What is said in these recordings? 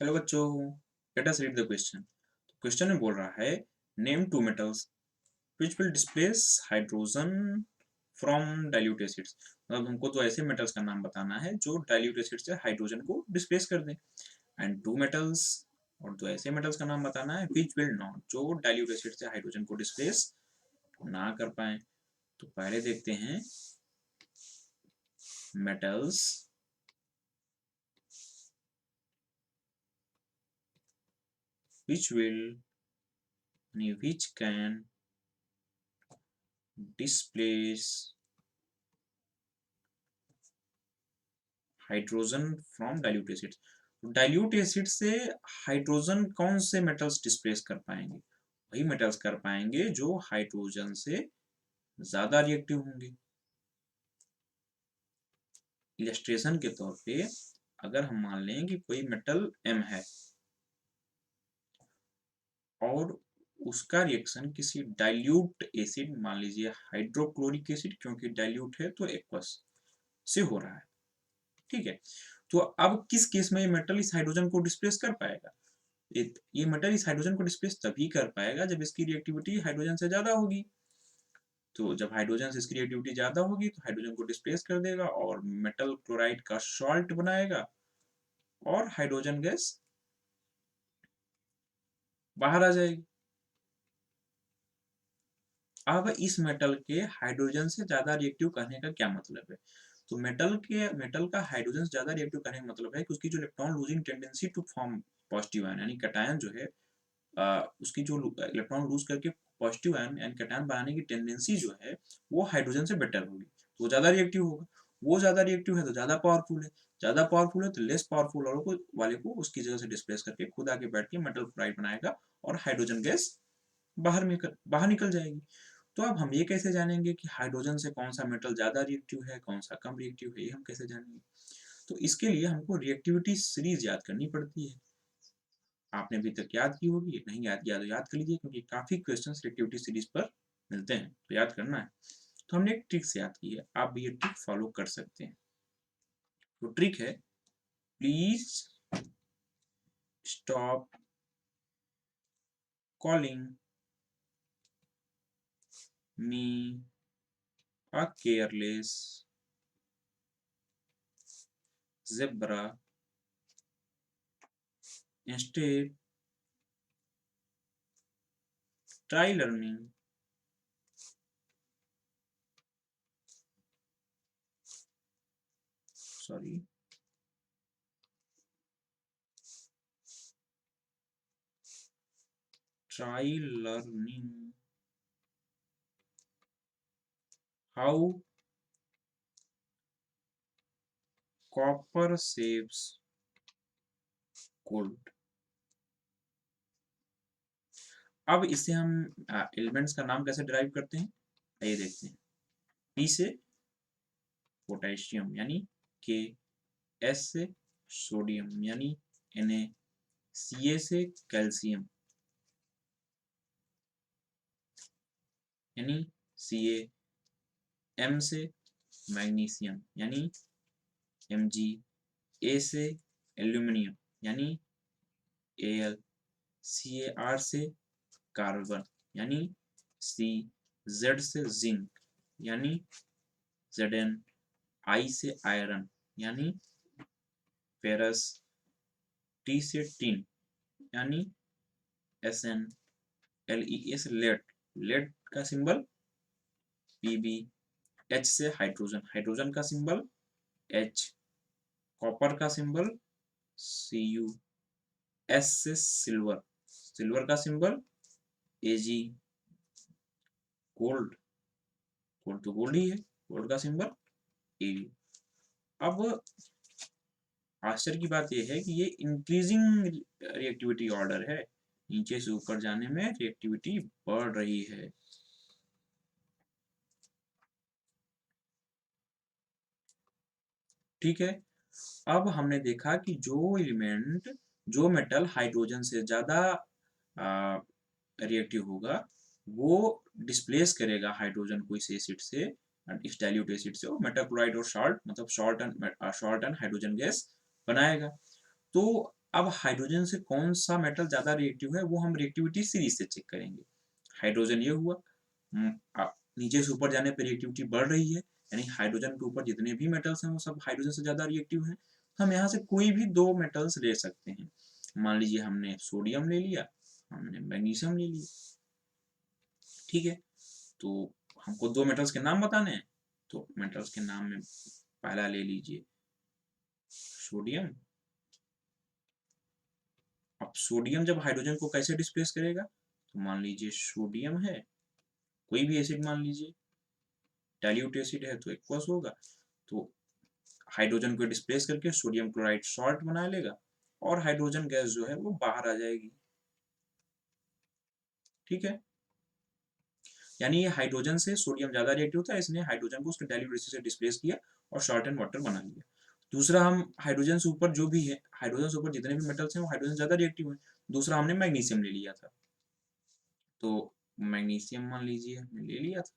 Hello बच्चों, let us read the question. Question में बोल रहा है name two metals which will displace hydrogen from dilute acids. मतलब हमको तो ऐसे मेटल्स का नाम बताना है जो डाइल्यूट एसिड से हाइड्रोजन को डिस्प्लेस कर दें। एंड टू मेटल्स, और दो ऐसे मेटल्स का नाम बताना है विच विल नॉट, जो डाइल्यूट एसिड से हाइड्रोजन को डिस्प्लेस ना कर पाए। तो पहले देखते हैं metals which will which can displace hydrogen from dilute acid. Dilute acid से हाइड्रोजन कौन से मेटल्स डिस्प्लेस कर पाएंगे? वही मेटल्स कर पाएंगे जो हाइड्रोजन से ज्यादा रिएक्टिव होंगे। इलस्ट्रेशन के तौर पे अगर हम मान लें कि कोई मेटल M है और उसका रिएक्शन किसी डाइल्यूट एसिड, मान लीजिए हाइड्रोक्लोरिक एसिड, क्योंकि डाइल्यूट है तो एक्वस से हो रहा है, ठीक है। तो अब किस केस में ये मेटल इस हाइड्रोजन को डिस्प्लेस कर पाएगा? ये मेटल इस हाइड्रोजन को डिस्प्लेस तभी कर पाएगा जब इसकी रिएक्टिविटी हाइड्रोजन से ज्यादा होगी। तो जब हाइड्रोजन से इसकी रिएक्टिविटी ज्यादा होगी तो हाइड्रोजन को डिस्प्लेस कर देगा और मेटल क्लोराइड का सॉल्ट बनाएगा और हाइड्रोजन गैस बाहर आ जाएगी। अब इस मेटल के हाइड्रोजन से ज्यादा रिएक्टिव कहने का क्या मतलब है? तो मेटल का हाइड्रोजन से ज्यादा रिएक्टिव कहने का मतलब है कि उसकी जो electron losing tendency to form positive ion यानी कैटायन जो है, उसकी जो इलेक्ट्रॉन लूज करके पॉजिटिव आयन यानी कैटायन बनाने की टेंडेंसी जो है वो हाइड्रोजन से बेटर होगी, तो वो ज्यादा रिएक्टिव होगा। वो ज्यादा रिएक्टिव है तो ज्यादा पावरफुल है, ज्यादा पावरफुल है तो लेस पावरफुल वाले को उसकी जगह से डिस्प्लेस करके खुद आके बैठ के मेटल क्लोराइड बनाएगा और हाइड्रोजन गैस बाहर निकल जाएगी। तो अब हम ये कैसे जानेंगे कि हाइड्रोजन से कौन सा मेटल ज्यादा रिएक्टिव है, कौन सा कम रिएक्टिव है, ये हम कैसे जानेंगे? तो इसके लिए हमको रिएक्टिविटी सीरीज याद करनी पड़ती है। आपने अभी तक याद की होगी, नहीं याद किया तो याद कर लीजिए, क्योंकि काफी क्वेश्चंस रिएक्टिविटी सीरीज पर मिलते हैं तो याद करना है। तो हमने एक ट्रिक से याद की है, आप भी ये ट्रिक फॉलो कर सकते हैं। तो ट्रिक है, please stop calling me a careless zebra, instead try learning sorry try learning how copper saves gold। अब इसे हम एलिमेंट्स का नाम कैसे डिराइव करते हैं, आइए देखते हैं। P से पोटेशियम यानी के, एस से सोडियम यानी Na, Ca से कैल्शियम यानी Ca, M से मैग्नीशियम यानी Mg, A से एल्यूमिनियम यानी Al, Car से कार्बन यानी C, Z से जिंक यानी Zn, I से आयरन यानी फेरस, T से टिन यानी Sn, Le से लेड, लेड का सिंबल Pb, H से हाइड्रोजन, हाइड्रोजन का सिंबल H, कॉपर का सिंबल Cu, S से सिल्वर, सिल्वर का सिंबल Ag, गोल्ड, गोल्ड तो गोल्ड ही है, गोल्ड का सिंबल Au। अब आश्चर्य की बात यह है कि ये इंक्रीजिंग रिएक्टिविटी ऑर्डर है, नीचे से ऊपर जाने में रिएक्टिविटी बढ़ रही है। ठीक है, अब हमने देखा कि जो मेटल हाइड्रोजन से ज्यादा रिएक्टिव होगा वो डिस्प्लेस करेगा हाइड्रोजन को इस एसिड से, इस डाइल्यूट एसिड से, और मेटाक्लोराइड और सॉल्ट मतलब सॉल्ट एंड हाइड्रोजन गैस बनाएगा। तो अब हाइड्रोजन से कौन सा मेटल ज्यादा रिएक्टिव है वो हम रिएक्टिविटी सीरीज से चेक करेंगे। हाइड्रोजन ये हुआ, नीचे से ऊपर जाने पर रिएक्टिविटी बढ़ रही है, यानी हाइड्रोजन के ऊपर जितने भी मेटल्स हैं वो सब हाइड्रोजन से ज्यादा रिएक्टिव हैं। हम यहाँ से कोई भी दो मेटल्स ले सकते हैं। मान लीजिए हमने सोडियम ले लिया, हमने मैग्नीशियम ले लिया, ठीक है। तो हमको दो मेटल्स के नाम बताने हैं, तो मेटल्स के नाम में पहला ले लीजिए सोडियम। अब सोडियम जब हाइड्रोजन को कैसे डिस्प्लेस करेगा, तो मान लीजिए सोडियम है, कोई भी एसिड मान लीजिए, डाइल्यूट एसिड है तो एक्वस होगा, तो हाइड्रोजन को डिस्प्लेस करके सोडियम क्लोराइड सॉल्ट बना लेगा और हाइड्रोजन गैस जो है वो बाहर आ जाएगी, ठीक है। यानी ये हाइड्रोजन से सोडियम ज्यादा रिएक्टिव था, इसने हाइड्रोजन को उसके डाइल्यूट एसिड से डिस्प्लेस किया और सॉल्ट एंड वाटर बना लिया। दूसरा, हम हाइड्रोजन से ऊपर जो भी है, हाइड्रोजन से ऊपर जितने भी मेटल्स हैं वो हाइड्रोजन ज्यादा रिएक्टिव है। दूसरा हमने मैग्नीशियम ले लिया था, तो मैग्नीशियम मान लीजिए हमने ले लिया था,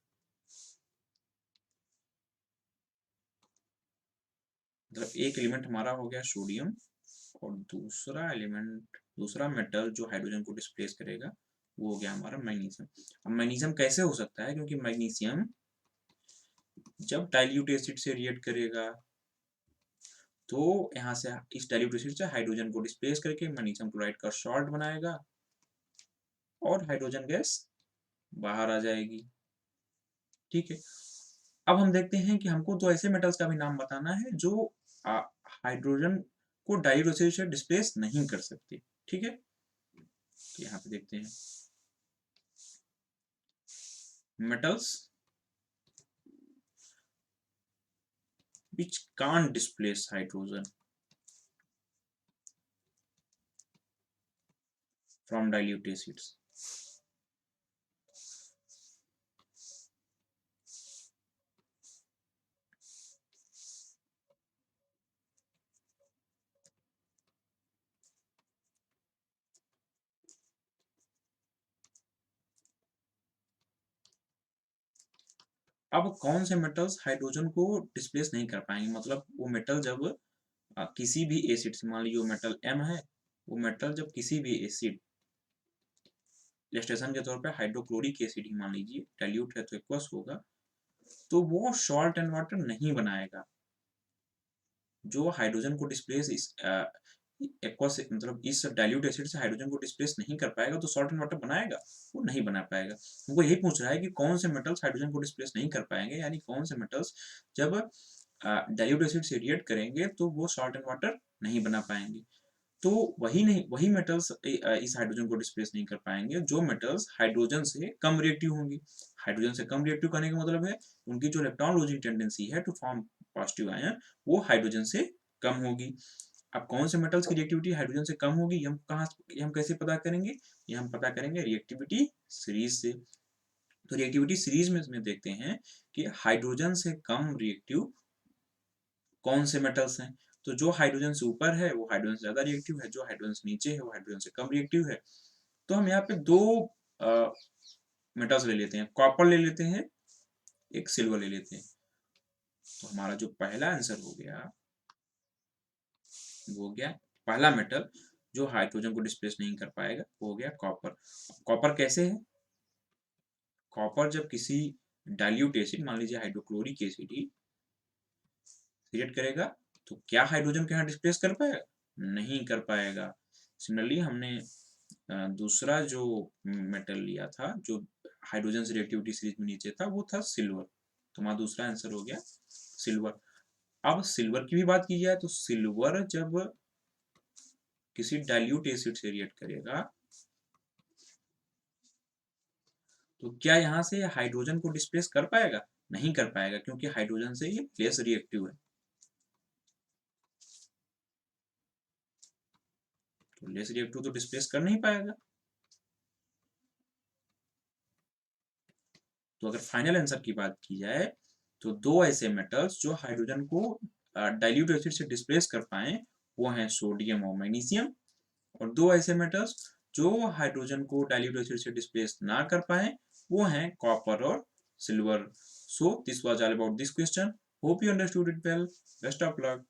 मतलब एक एलिमेंट हमारा हो गया सोडियम और दूसरा एलिमेंट, दूसरा मेटल जो हाइड्रोजन को डिस्प्लेस करेगा वो हो गया हमारा मैग्नीशियम। अब मैग्नीशियम कैसे हो सकता है, क्योंकि मैग्नीशियम जब डाइल्यूट एसिड से रिएक्ट करेगा तो यहाँ से इस डाइल्यूट एसिड से हाइड्रोजन को डिस्प्लेस करके मैग्नीशियम क्लोराइड का सॉल्ट बनाएगा और हाइड्रोजन गैस बाहर आ जाएगी, ठीक है। अब हम देखते हैं कि हमको तो ऐसे मेटल्स का भी नाम बताना है जो हाइड्रोजन को डाइल्यूट एसिड से डिस्प्लेस नहीं कर सकते, ठीक है। तो यहाँ पे देखते हैं metals which can't displace hydrogen from dilute acids. अब कौन से मेटल्स हाइड्रोजन को डिस्प्लेस नहीं कर पाएंगे, मतलब वो मेटल जब किसी भी एसिड से, मान लीजिए वो मेटल M है, वो मेटल जब किसी भी एसिड, इलस्ट्रेशन के तौर पे हाइड्रोक्लोरिक एसिड ही मान लीजिए, डाइल्यूट है तो एक्वस होगा, तो वो सॉल्ट एंड वाटर नहीं बनाएगा। जो हाइड्रोजन को डिस्प्लेस इस एक्वस मतलब इस डाइल्यूट एसिड से हाइड्रोजन को डिस्प्लेस नहीं कर पाएगा, तो सॉल्ट एंड वाटर बनाएगा, वो नहीं बना पाएगा। हमको यही पूछ रहा है कि कौन से मेटल्स हाइड्रोजन को डिस्प्लेस नहीं कर पाएंगे, यानी कौन से मेटल्स जब डाइल्यूट एसिड से रिएक्ट करेंगे तो वो सॉल्ट एंड वाटर नहीं बना पाएंगे। तो वही मेटल्स इस हाइड्रोजन को डिस्प्लेस नहीं कर पाएंगे जो मेटल्स हाइड्रोजन से कम रिएक्टिव होंगी। हाइड्रोजन से कम रिएक्टिव करने का मतलब है उनकी जो इलेक्ट्रॉन लूजिंग टेंडेंसी है टू फॉर्म पॉजिटिव आयन वो हाइड्रोजन से कम होगी। अब कौन से मेटल्स की रिएक्टिविटी हाइड्रोजन से कम होगी, हम कैसे पता करेंगे, ये हम पता करेंगे रिएक्टिविटी सीरीज से। तो रिएक्टिविटी सीरीज में देखते हैं कि हाइड्रोजन से कम रिएक्टिव कौन से मेटल्स हैं। तो जो हाइड्रोजन से ऊपर है वो हाइड्रोजन से ज्यादा रिएक्टिव है, जो हाइड्रोजन से नीचे है वो हाइड्रोजन से कम रिएक्टिव है। तो हम यहाँ पे दो मेटल्स ले लेते हैं, कॉपर ले लेते हैं, एक सिल्वर ले लेते हैं। तो हमारा जो पहला आंसर हो गया वो हो गया पहला मेटल जो हाइड्रोजन को डिस्प्लेस नहीं कर पाएगा, वो हो गया कॉपर। कॉपर कैसे है, कॉपर जब किसी डाइल्यूट एसिड, मान लीजिए हाइड्रोक्लोरिक एसिड ही रिएक्ट करेगा तो क्या हाइड्रोजन के यहाँ डिस्प्लेस कर पाएगा, नहीं कर पाएगा। सिमिलरली हमने दूसरा जो मेटल लिया था जो हाइड्रोजन से रिएक्टिविटी सीरीज में नीचे था वो था सिल्वर, तो हमारा दूसरा आंसर हो गया सिल्वर। अब सिल्वर की भी बात की जाए तो सिल्वर जब किसी डाइल्यूट एसिड से रिएक्ट करेगा तो क्या यहाँ से हाइड्रोजन को डिस्प्लेस कर पाएगा, नहीं कर पाएगा, क्योंकि हाइड्रोजन से ये लेस रिएक्टिव है। तो लेस रिएक्टिव तो डिस्प्लेस कर नहीं पाएगा। तो अगर फाइनल आंसर की बात की जाए तो दो ऐसे मेटल्स जो हाइड्रोजन को डाइल्यूट एसिड से डिस्प्लेस कर पाए वो हैं सोडियम और मैग्नीशियम, और दो ऐसे मेटल्स जो हाइड्रोजन को डाइल्यूट एसिड से डिस्प्लेस ना कर पाए वो हैं कॉपर और silver. So this was all about this question, hope you understood it well, best of luck.